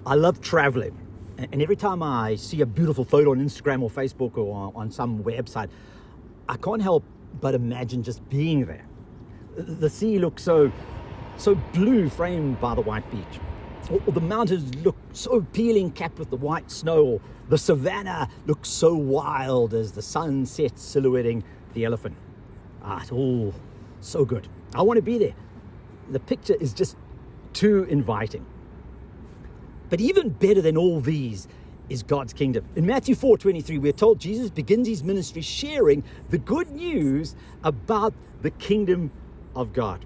I love traveling. And every time I see a beautiful photo on Instagram or Facebook or on some website, I can't help but imagine just being there. The sea looks so blue, framed by the white beach. Or the mountains look so appealing, capped with the white snow. Or the savannah looks so wild as the sun sets, silhouetting the elephant. It's all so good. I want to be there. The picture is just too inviting. But even better than all these is God's kingdom. In Matthew 4:23, we're told Jesus begins his ministry sharing the good news about the kingdom of God.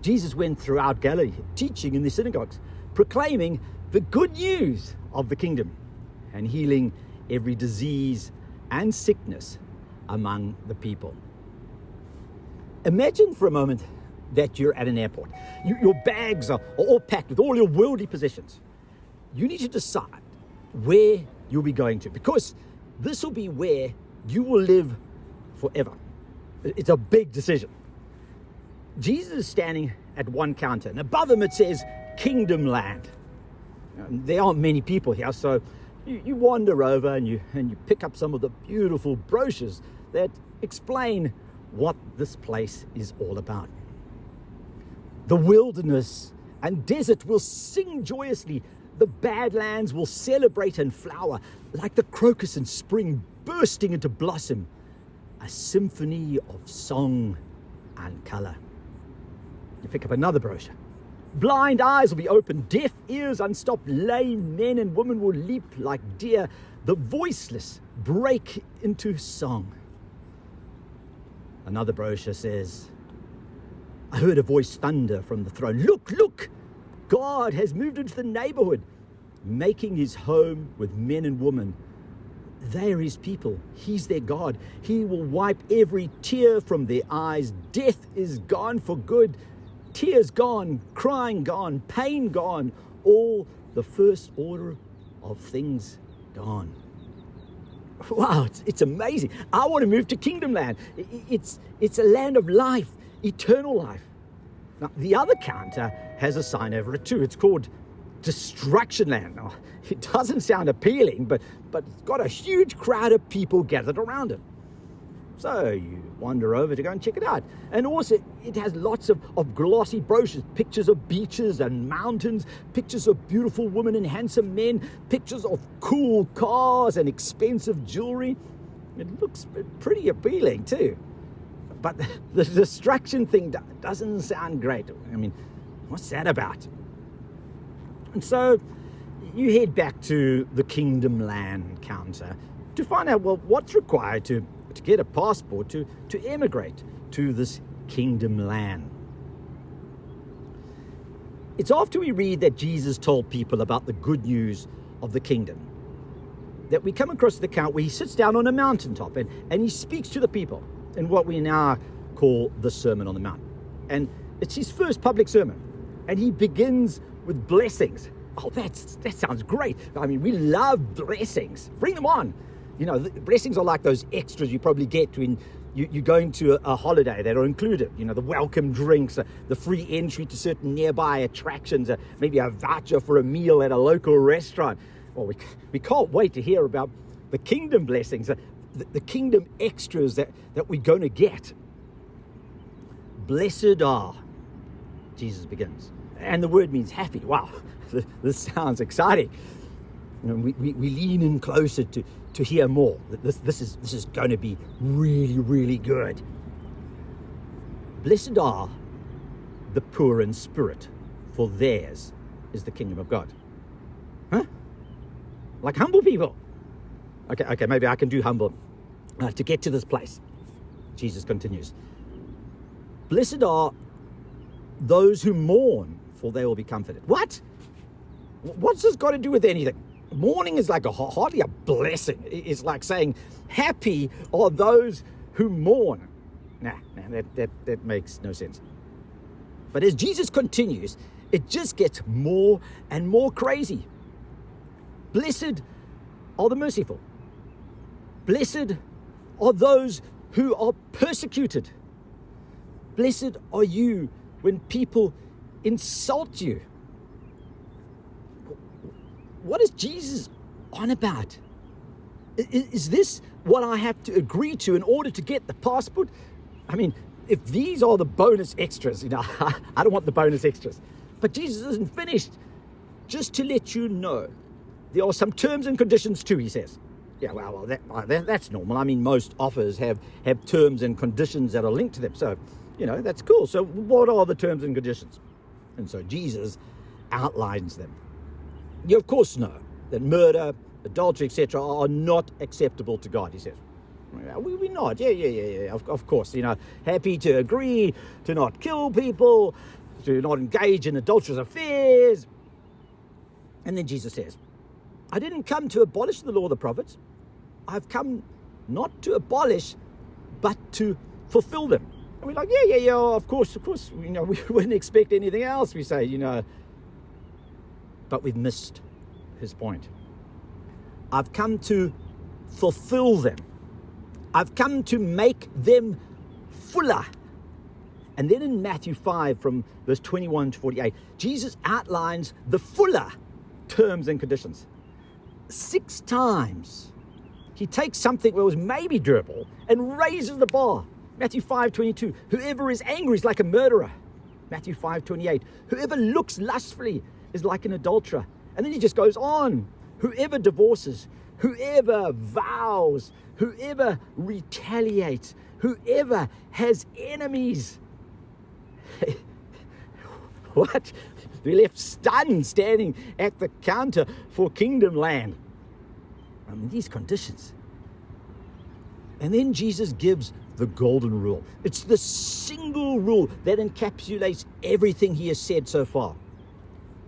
Jesus went throughout Galilee, teaching in the synagogues, proclaiming the good news of the kingdom and healing every disease and sickness among the people. Imagine for a moment that you're at an airport. Your bags are all packed with all your worldly possessions. You need to decide where you'll be going to, because this will be where you will live forever. It's a big decision. Jesus is standing at one counter, and above him it says Kingdom Land. There aren't many people here, so you wander over and you pick up some of the beautiful brochures that explain what this place is all about. The wilderness and desert will sing joyously. The badlands will celebrate and flower like the crocus in spring bursting into blossom, a symphony of song and color. You pick up another brochure. Blind eyes will be opened, deaf ears unstopped, lame men and women will leap like deer, the voiceless break into song. Another brochure says, I heard a voice thunder from the throne. Look, look, God has moved into the neighborhood, making his home with men and women. They are his people. He's their God. He will wipe every tear from their eyes. Death is gone for good. Tears gone, crying gone, pain gone. All the first order of things gone. Wow, it's amazing. I want to move to Kingdom Land. It's a land of life, eternal life. Now, the other counter has a sign over it too. It's called Destruction Land. Now, it doesn't sound appealing, but it's got a huge crowd of people gathered around it. So you wander over to go and check it out. And also, it has lots of glossy brochures, pictures of beaches and mountains, pictures of beautiful women and handsome men, pictures of cool cars and expensive jewelry. It looks pretty appealing too. But the destruction thing doesn't sound great. I mean, what's that about? And so you head back to the Kingdom Land counter to find out, well, what's required to get a passport to emigrate to this Kingdom Land. It's after we read that Jesus told people about the good news of the kingdom that we come across the account where he sits down on a mountaintop and he speaks to the people in what we now call the Sermon on the Mount. And it's his first public sermon. And he begins with blessings. Oh, that sounds great. I mean, we love blessings. Bring them on. You know, blessings are like those extras you probably get when you're going to a holiday that are included. You know, the welcome drinks, the free entry to certain nearby attractions, maybe a voucher for a meal at a local restaurant. Well, we can't wait to hear about the kingdom blessings, the kingdom extras that we're going to get. Blessed are, Jesus begins. And the word means happy. Wow, this sounds exciting. You know, we lean in closer to hear more. This is going to be really, really good. Blessed are the poor in spirit, for theirs is the kingdom of God. Huh? Like humble people. Okay, maybe I can do humble to get to this place. Jesus continues. Blessed are those who mourn, for they will be comforted. What? What's this got to do with anything? Mourning is like hardly a blessing. It's like saying, happy are those who mourn. Nah, that makes no sense. But as Jesus continues, it just gets more and more crazy. Blessed are the merciful. Blessed are those who are persecuted. Blessed are you when people insult you. what is Jesus on about? Is this what I have to agree to in order to get the passport? I mean, if these are the bonus extras, I don't want the bonus extras. But Jesus isn't finished. Just to let you know, there are some terms and conditions too, he says. Yeah, well, that's normal. I mean, most offers have terms and conditions that are linked to them. So, that's cool. So what are the terms and conditions? And so Jesus outlines them. You, of course, know that murder, adultery, etc. are not acceptable to God, he says. We nod. Yeah. Of course, happy to agree to not kill people, to not engage in adulterous affairs. And then Jesus says, I didn't come to abolish the law of the prophets. I've come not to abolish, but to fulfill them. And we're like, yeah, of course. We wouldn't expect anything else, we say, But we've missed his point. I've come to fulfill them. I've come to make them fuller. And then in Matthew 5, from verse 21 to 48, Jesus outlines the fuller terms and conditions. 6 times he takes something that was maybe doable and raises the bar. Matthew 5:22, whoever is angry is like a murderer. Matthew 5:28, whoever looks lustfully is like an adulterer. And then he just goes on. Whoever divorces, whoever vows, whoever retaliates, whoever has enemies. What? We're left stunned standing at the counter for Kingdom Land. I mean, these conditions. And then Jesus gives the golden rule. It's the single rule that encapsulates everything he has said so far.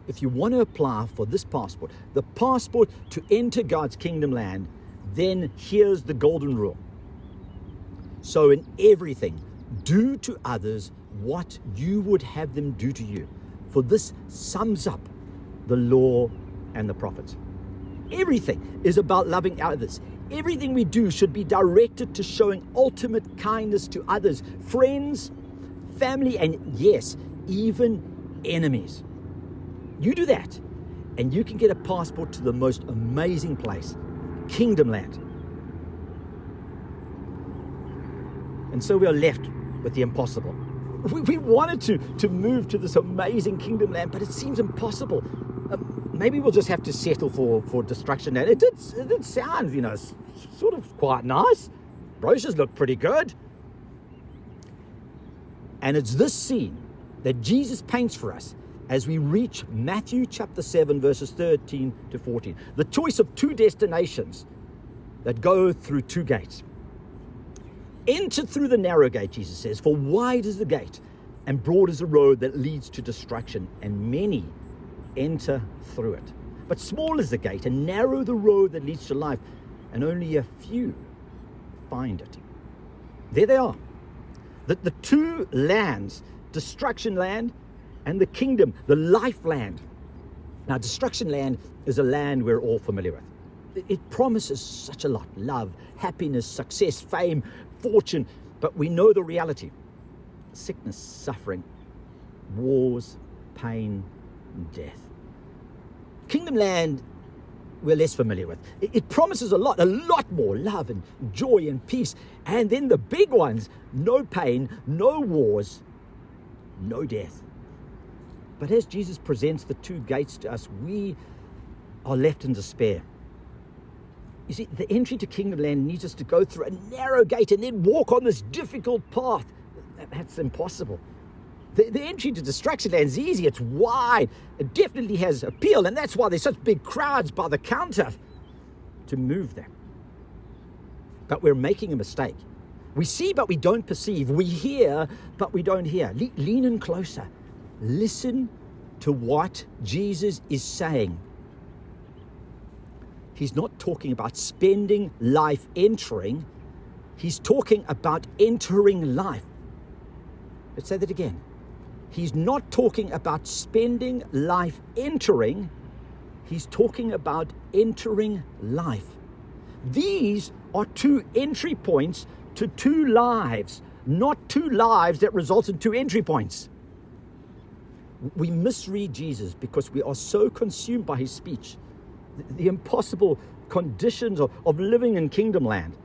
If you want to apply for this passport, the passport to enter God's Kingdom Land, then here's the golden rule. So in everything, do to others what you would have them do to you. For this sums up the law and the prophets. Everything is about loving others. Everything we do should be directed to showing ultimate kindness to others, friends, family, and yes, even enemies. You do that, and you can get a passport to the most amazing place, Kingdom Land. And so we are left with the impossible. We wanted to move to this amazing Kingdom Land, but it seems impossible. Maybe we'll just have to settle for destruction land. It did sound, sort of quite nice. Brochures look pretty good. And it's this scene that Jesus paints for us as we reach Matthew chapter 7, verses 13 to 14. The choice of 2 destinations that go through 2 gates. Enter through the narrow gate, Jesus says, for wide is the gate and broad is the road that leads to destruction, and many enter through it. But small is the gate and narrow the road that leads to life, and only a few find it. There they are. The 2 lands, destruction land and the kingdom, the life land. Now, destruction land is a land we're all familiar with. It promises such a lot: love, happiness, success, fame, fortune. But we know the reality: sickness, suffering, wars, pain, and death. Kingdom land we're less familiar with. It promises a lot more love and joy and peace. And then the big ones: no pain, no wars, no death. But as Jesus presents the 2 gates to us, we are left in despair. You see, the entry to Kingdom Land needs us to go through a narrow gate and then walk on this difficult path. That's impossible. The entry to Destruction Land is easy. It's wide. It definitely has appeal, and that's why there's such big crowds by the counter to move there. But we're making a mistake. We see, but we don't perceive. We hear, but we don't hear. Lean in closer. Listen to what Jesus is saying. He's not talking about spending life entering. He's talking about entering life. Let's say that again. He's not talking about spending life entering. He's talking about entering life. These are 2 entry points to 2 lives, not 2 lives that result in 2 entry points. We misread Jesus because we are so consumed by his speech the impossible conditions of living in kingdom land.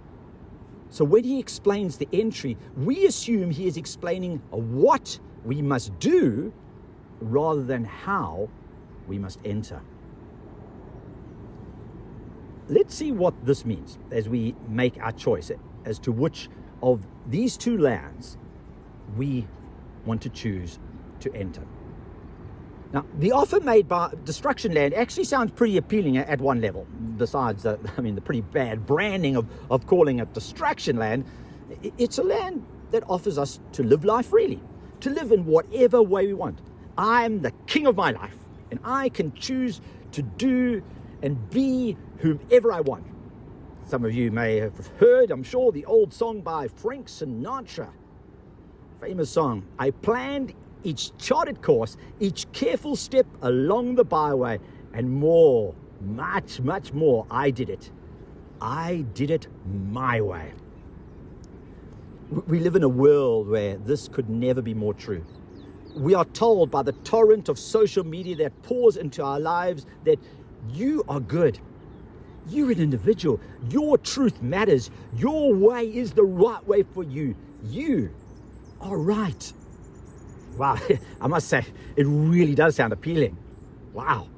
So when he explains the entry, we assume he is explaining what we must do rather than how we must enter. Let's see what this means as we make our choice as to which of these two lands we want to choose to enter. Now, the offer made by Destruction Land actually sounds pretty appealing at one level. Besides, the pretty bad branding of calling it Destruction Land, it's a land that offers us to live life freely, to live in whatever way we want. I'm the king of my life, and I can choose to do and be whomever I want. Some of you may have heard, I'm sure, the old song by Frank Sinatra. Famous song, I planned each charted course, each careful step along the byway, and more, much, much more, I did it. I did it my way. We live in a world where this could never be more true. We are told by the torrent of social media that pours into our lives that you are good. You're an individual. Your truth matters. Your way is the right way for you. You are right. Wow, I must say, it really does sound appealing. Wow.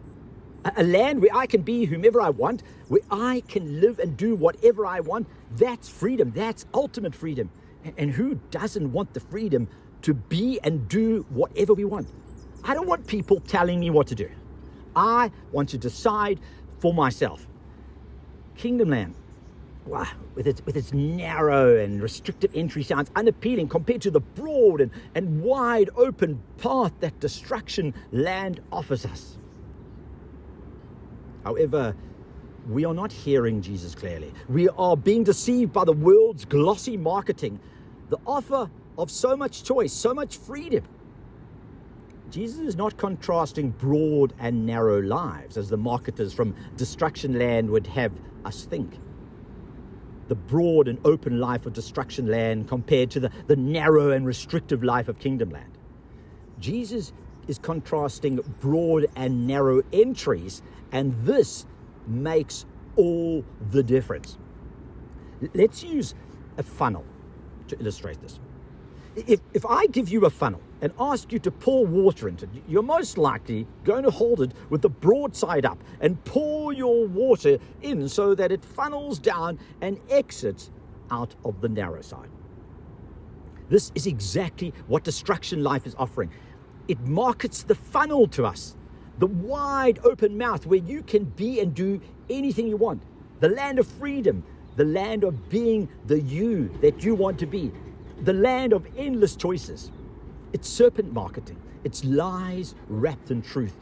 A land where I can be whomever I want, where I can live and do whatever I want, that's freedom. That's ultimate freedom. And who doesn't want the freedom to be and do whatever we want? I don't want people telling me what to do. I want to decide for myself. Kingdom land, wow, with its narrow and restricted entry sounds unappealing compared to the broad and wide open path that Destruction Land offers us. However, we are not hearing Jesus clearly. We are being deceived by the world's glossy marketing, the offer of so much choice, so much freedom. Jesus is not contrasting broad and narrow lives as the marketers from Destruction Land would have us think. The broad and open life of Destruction Land compared to the narrow and restrictive life of Kingdom Land. Jesus is contrasting broad and narrow entries, and this makes all the difference. Let's use a funnel to illustrate this. If I give you a funnel and ask you to pour water into it, you're most likely going to hold it with the broad side up and pour your water in so that it funnels down and exits out of the narrow side. This is exactly what Destruction Life is offering. It markets the funnel to us, the wide open mouth where you can be and do anything you want, the land of freedom, the land of being the you that you want to be, the land of endless choices. It's serpent marketing. It's lies wrapped in truth.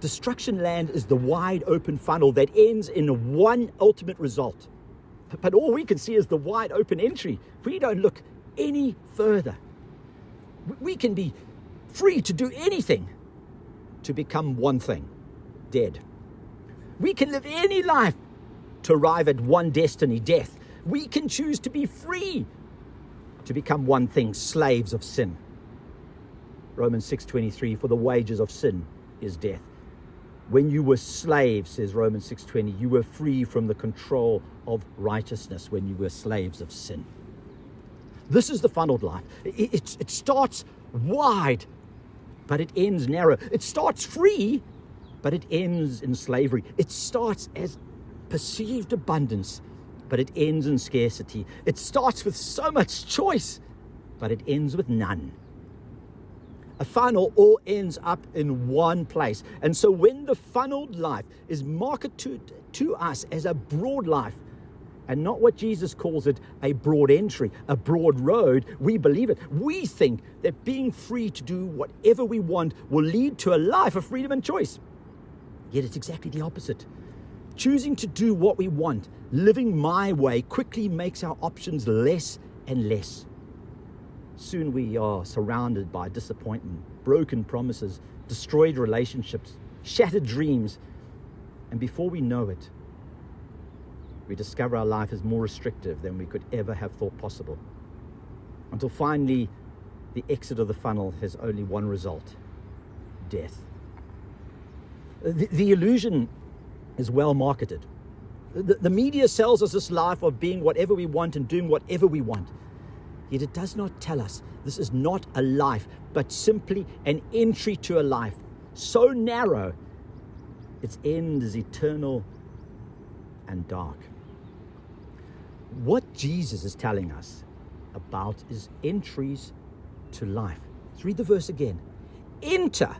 Destruction Land is the wide open funnel that ends in one ultimate result. But all we can see is the wide open entry. We don't look any further. We can be free to do anything to become one thing, dead. We can live any life to arrive at one destiny, death. We can choose to be free to become one thing, slaves of sin. Romans 6:23, for the wages of sin is death. When you were slaves, says Romans 6:20, you were free from the control of righteousness when you were slaves of sin. This is the funneled life. It starts wide, but it ends narrow. It starts free, but it ends in slavery. It starts as perceived abundance, but it ends in scarcity. It starts with so much choice, but it ends with none. A funnel all ends up in one place. And so when the funneled life is marketed to us as a broad life, and not what Jesus calls it, a broad entry, a broad road, we believe it. We think that being free to do whatever we want will lead to a life of freedom and choice. Yet it's exactly the opposite. Choosing to do what we want, living my way, quickly makes our options less and less. Soon we are surrounded by disappointment, broken promises, destroyed relationships, shattered dreams, and before we know it, we discover our life is more restrictive than we could ever have thought possible. Until finally, the exit of the funnel has only one result: death. The illusion is well marketed. The media sells us this life of being whatever we want and doing whatever we want. Yet it does not tell us this is not a life, but simply an entry to a life so narrow, its end is eternal and dark. What Jesus is telling us about is entries to life. Let's read the verse again. Enter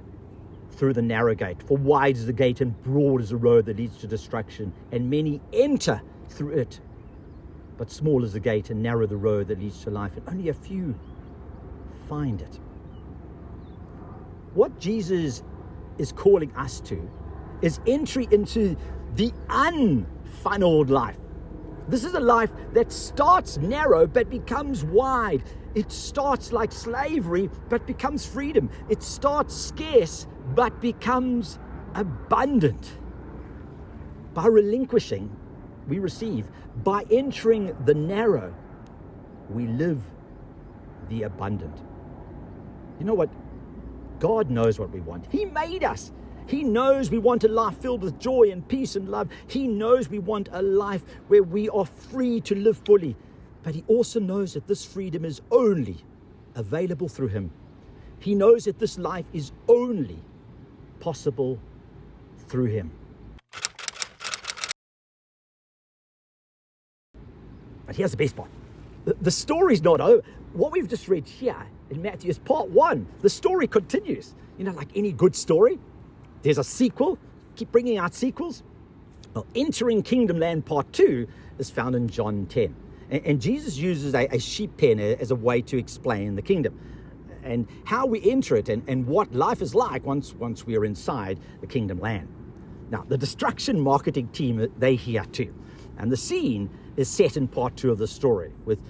through the narrow gate, for wide is the gate and broad is the road that leads to destruction, and many enter through it. But small is the gate and narrow the road that leads to life, and only a few find it. What Jesus is calling us to is entry into the unfunneled life. This is a life that starts narrow but becomes wide. It starts like slavery but becomes freedom. It starts scarce but becomes abundant. By relinquishing, we receive. By entering the narrow, we live the abundant. You know what? God knows what we want. He made us. He knows we want a life filled with joy and peace and love. He knows we want a life where we are free to live fully. But He also knows that this freedom is only available through Him. He knows that this life is only possible through Him. But here's the best part. The story's not over. What we've just read here in Matthew is part one. The story continues. You know, like any good story, there's a sequel. Keep bringing out sequels. Well, entering Kingdom Land part 2 is found in John 10. And Jesus uses a sheep pen as a way to explain the kingdom and how we enter it and what life is like once we are inside the Kingdom Land. Now, the destruction marketing team, they're here too. And the scene is set in part 2 of the story with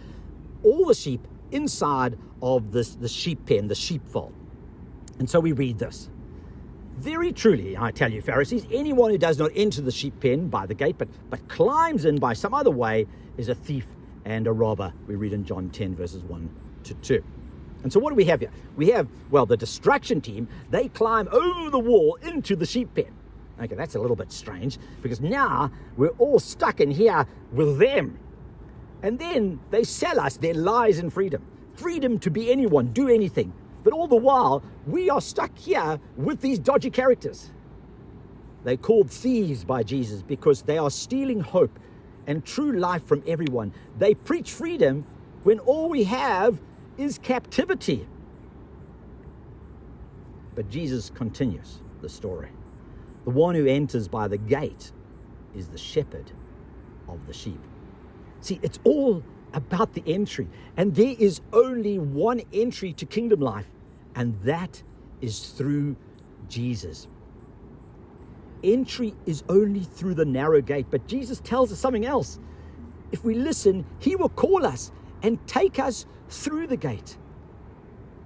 all the sheep inside of the sheep pen, the sheepfold. And so we read this. Very truly, I tell you, Pharisees, anyone who does not enter the sheep pen by the gate, but climbs in by some other way is a thief and a robber. We read in John 10, verses 1 to 2. And so what do we have here? We have, well, the destruction team, they climb over the wall into the sheep pen. Okay, that's a little bit strange because now we're all stuck in here with them. And then they sell us their lies and freedom. Freedom to be anyone, do anything. But all the while, we are stuck here with these dodgy characters. They're called thieves by Jesus because they are stealing hope and true life from everyone. They preach freedom when all we have is captivity. But Jesus continues the story. The one who enters by the gate is the shepherd of the sheep. See, it's all about the entry. And there is only one entry to kingdom life, and that is through Jesus. Entry is only through the narrow gate, but Jesus tells us something else. If we listen, He will call us and take us through the gate.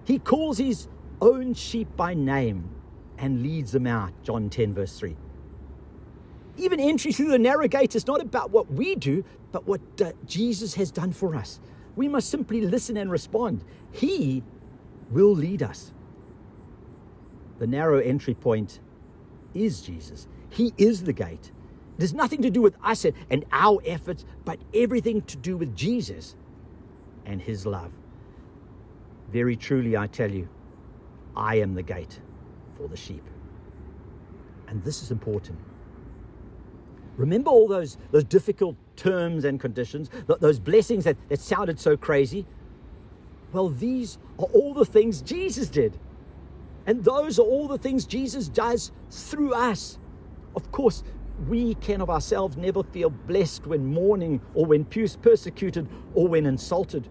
He calls His own sheep by name and leads them out, John 10, verse 3. Even entry through the narrow gate is not about what we do, but what Jesus has done for us. We must simply listen and respond. He will lead us. The narrow entry point is Jesus. He is the gate. It has nothing to do with us and our efforts, but everything to do with Jesus and His love. Very truly, I tell you, I am the gate for the sheep. And this is important. Remember all those difficult terms and conditions, those blessings that sounded so crazy? Well, these are all the things Jesus did. And those are all the things Jesus does through us. Of course, we can of ourselves never feel blessed when mourning or when persecuted or when insulted.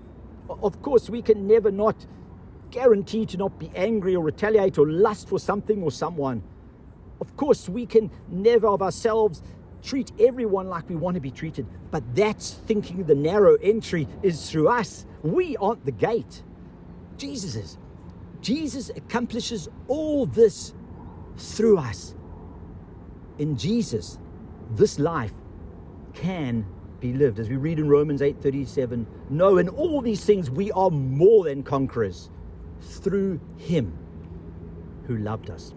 Of course, we can never not guarantee to not be angry or retaliate or lust for something or someone. Of course, we can never of ourselves treat everyone like we want to be treated. But that's thinking the narrow entry is through us. We aren't the gate. Jesus is. Jesus accomplishes all this through us. In Jesus, this life can be lived. As we read in Romans 8:37, no, in all these things we are more than conquerors through Him who loved us.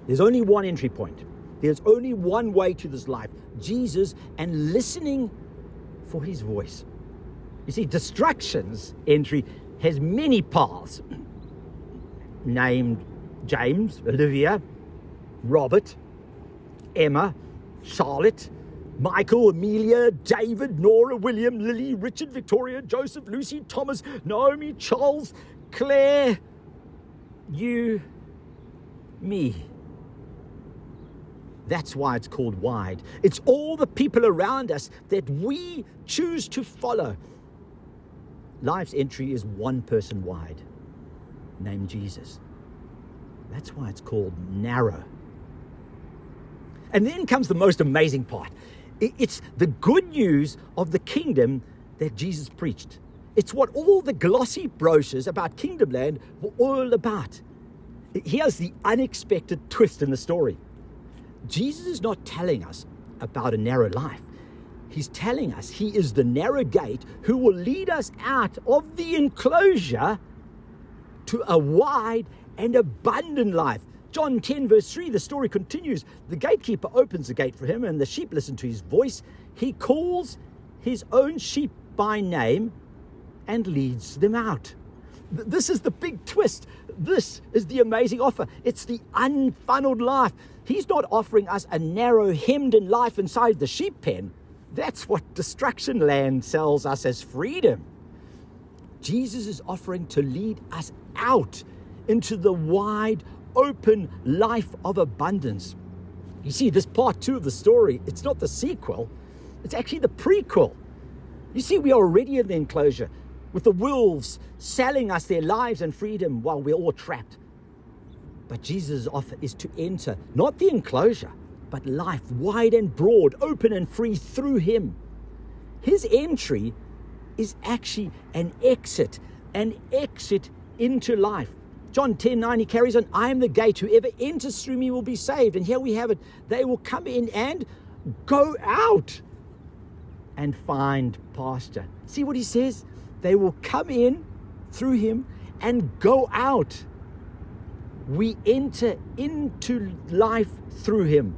There's only one entry point, There's only one way to this life, Jesus, and listening for his voice. You see, distractions entry has many paths, named James, Olivia, Robert, Emma, Charlotte, Michael, Amelia, David, Nora, William, Lily, Richard, Victoria, Joseph, Lucy, Thomas, Naomi, Charles, Claire, you, me. That's why it's called wide. It's all the people around us that we choose to follow. Life's entry is one person wide, named Jesus. That's why it's called narrow. And then comes the most amazing part. It's the good news of the kingdom that Jesus preached. It's what all the glossy brochures about Kingdom Land were all about. Here's the unexpected twist in the story. Jesus is not telling us about a narrow life. He's telling us he is the narrow gate who will lead us out of the enclosure to a wide and abundant life. John 10 verse 3, the story continues. The gatekeeper opens the gate for him and the sheep listen to his voice. He calls his own sheep by name and leads them out. This is the big twist. This is the amazing offer. It's the unfunneled life. He's not offering us a narrow, hemmed-in life inside the sheep pen. That's what Distraction Land sells us as freedom. Jesus is offering to lead us out into the wide, open life of abundance. You see, this part 2 of the story, it's not the sequel, it's actually the prequel. You see, we are already in the enclosure with the wolves selling us their lives and freedom while we're all trapped. But Jesus' offer is to enter, not the enclosure, but life wide and broad, open and free through him. His entry is actually an exit into life. John 10:9, he carries on, I am the gate, whoever enters through me will be saved. And here we have it, they will come in and go out and find pasture. See what he says? They will come in through him and go out. We enter into life through him,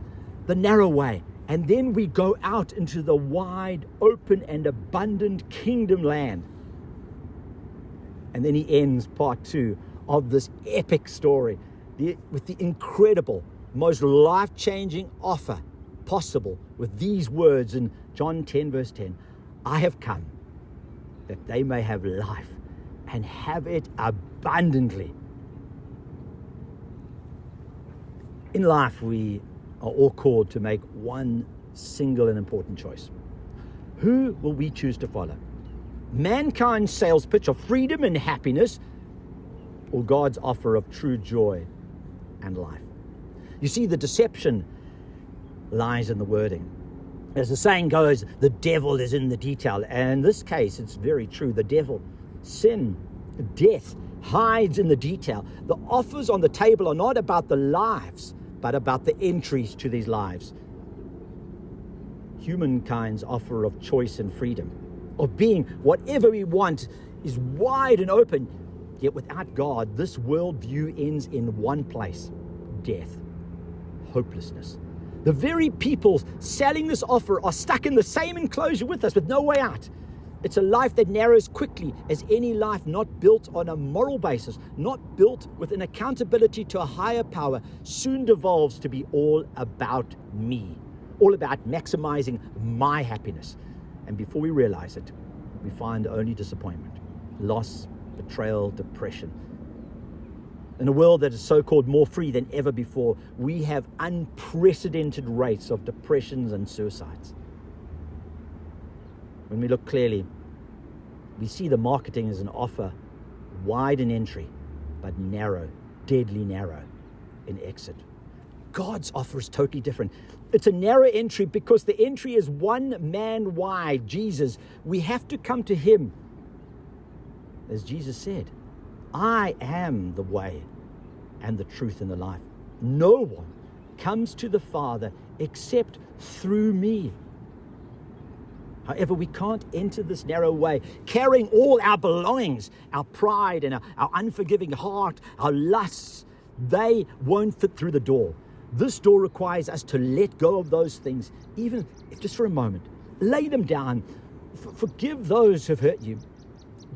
the narrow way, and then we go out into the wide, open and abundant kingdom land. And then he ends part 2 of this epic story with the incredible, most life-changing offer possible with these words in John 10 verse 10, I have come that they may have life and have it abundantly. In life, we are all called to make one single and important choice. Who will we choose to follow? Mankind's sales pitch of freedom and happiness, or God's offer of true joy and life? You see, the deception lies in the wording. As the saying goes, the devil is in the detail. And in this case, it's very true. The devil, sin, death, hides in the detail. The offers on the table are not about the lives, but about the entries to these lives. Humankind's offer of choice and freedom, of being whatever we want, is wide and open. Yet without God, this worldview ends in one place: death, hopelessness. The very people selling this offer are stuck in the same enclosure with us with no way out. It's a life that narrows quickly as any life not built on a moral basis, not built with an accountability to a higher power, soon devolves to be all about me, all about maximizing my happiness. And before we realize it, we find only disappointment, loss, betrayal, depression. In a world that is so-called more free than ever before, we have unprecedented rates of depressions and suicides. When we look clearly, we see the marketing as an offer wide in entry, but narrow, deadly narrow in exit. God's offer is totally different. It's a narrow entry because the entry is one man wide, Jesus. We have to come to him. As Jesus said, I am the way and the truth and the life. No one comes to the Father except through me. However, we can't enter this narrow way carrying all our belongings, our pride and our unforgiving heart, our lusts. They won't fit through the door. This door requires us to let go of those things, even if just for a moment. Lay them down. Forgive those who have hurt you.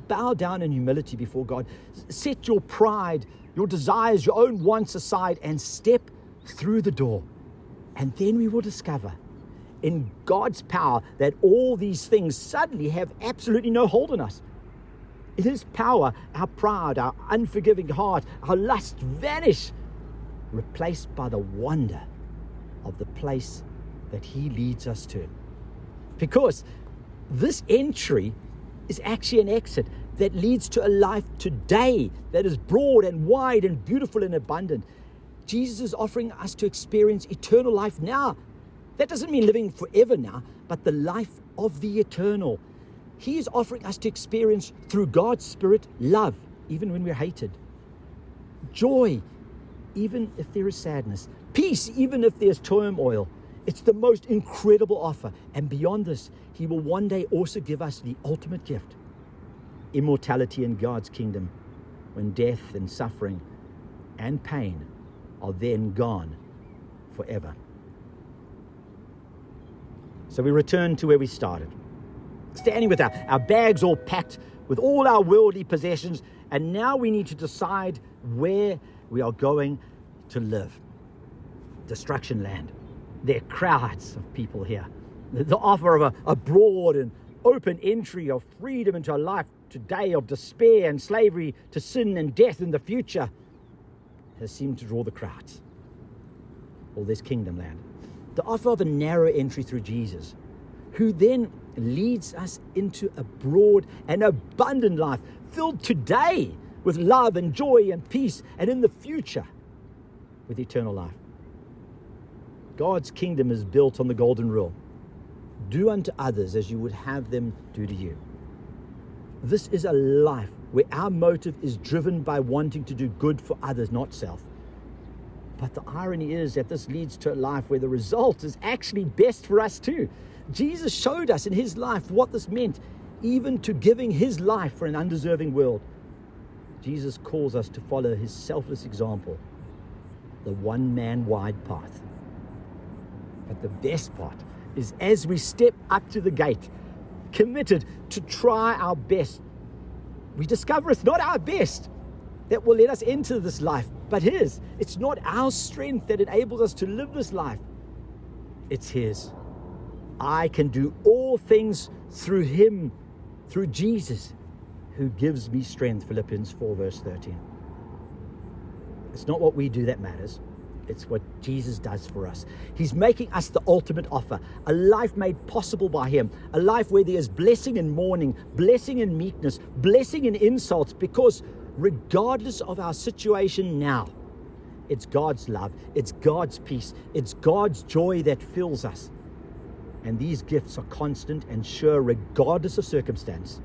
Bow down in humility before God. Set your pride, your desires, your own wants aside and step through the door. And then we will discover in God's power that all these things suddenly have absolutely no hold on us. In His power, our pride, our unforgiving heart, our lust vanish, replaced by the wonder of the place that He leads us to. Because this entry is actually an exit that leads to a life today that is broad and wide and beautiful and abundant. Jesus is offering us to experience eternal life now. That doesn't mean living forever now, but the life of the eternal. He is offering us to experience through God's Spirit love, even when we're hated. Joy, even if there is sadness. Peace, even if there's turmoil. It's the most incredible offer. And beyond this, He will one day also give us the ultimate gift. Immortality in God's kingdom, when death and suffering and pain are then gone forever. So we return to where we started, standing with our bags all packed with all our worldly possessions, and now we need to decide where we are going to live. Destruction land. There are crowds of people here. The offer of a broad and open entry of freedom into a life today of despair and slavery to sin and death in the future has seemed to draw the crowds. All this kingdom land. The offer of a narrow entry through Jesus, who then leads us into a broad and abundant life filled today with love and joy and peace, and in the future with eternal life. God's kingdom is built on the golden rule. Do unto others as you would have them do to you. This is a life where our motive is driven by wanting to do good for others, not self. But the irony is that this leads to a life where the result is actually best for us too. Jesus showed us in His life what this meant, even to giving His life for an undeserving world. Jesus calls us to follow His selfless example, the one-man wide path. But the best part is as we step up to the gate, committed to try our best, we discover it's not our best that will let us into this life, but His. It's not our strength that enables us to live this life. It's His. I can do all things through Him, through Jesus, who gives me strength, Philippians 4 verse 13. It's not what we do that matters. It's what Jesus does for us. He's making us the ultimate offer, a life made possible by Him, a life where there is blessing in mourning, blessing in meekness, blessing in insults, because regardless of our situation now, it's God's love, it's God's peace, it's God's joy that fills us. And these gifts are constant and sure regardless of circumstance.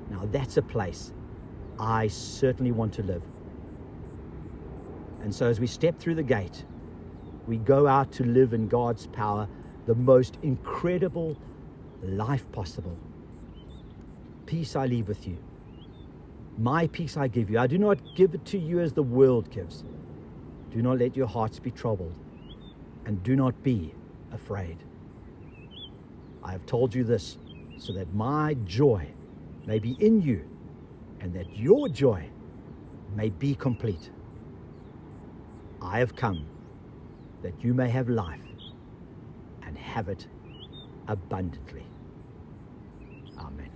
Now that's a place I certainly want to live. And so as we step through the gate, we go out to live in God's power, the most incredible life possible. Peace I leave with you. My peace I give you. I do not give it to you as the world gives. Do not let your hearts be troubled, and do not be afraid. I have told you this so that my joy may be in you, and that your joy may be complete. I have come that you may have life and have it abundantly. Amen.